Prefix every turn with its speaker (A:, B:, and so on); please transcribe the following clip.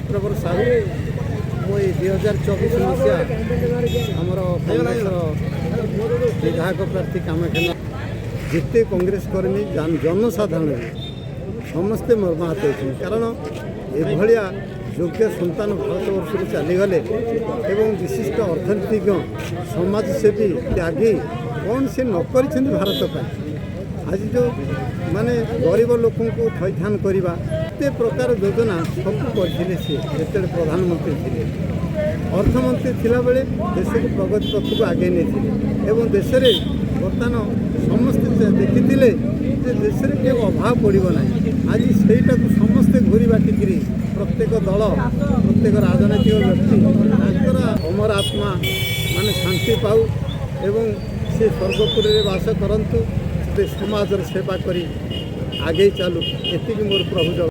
A: प्रभु साहू मुई 2024 मसीहा आमर कांग्रेस विधायक प्रार्थी कामाख्या जिते कांग्रेस कर्मी जनसाधारण समस्ते मर्माहत होती कारण एभलिया योग्य सन्तान भारतवर्ष चलीगले एवं विशिष्ट अर्थनीतिज्ञ समाजसेवी त्यागी कौन से नक भारत पर आज जो माने गरीब लोक थैथान करवा एत प्रकार योजना सब करते सी प्रधानमंत्री थे अर्थमंत्री थिला बेले देश को प्रगति पथ को आगे नहीं एवं देश में बर्तमान समस्ते देखी देश में के अभाव पड़ना आज सहीटा को समस्ते घूरी बाटिक प्रत्येक दल प्रत्येक राजनैतिक व्यक्ति अमर आत्मा माने शांति पाऊ एवं से स्वर्गपुर में बास करंतु समाज सेवा करी आगे चलू एति मोर प्रभु।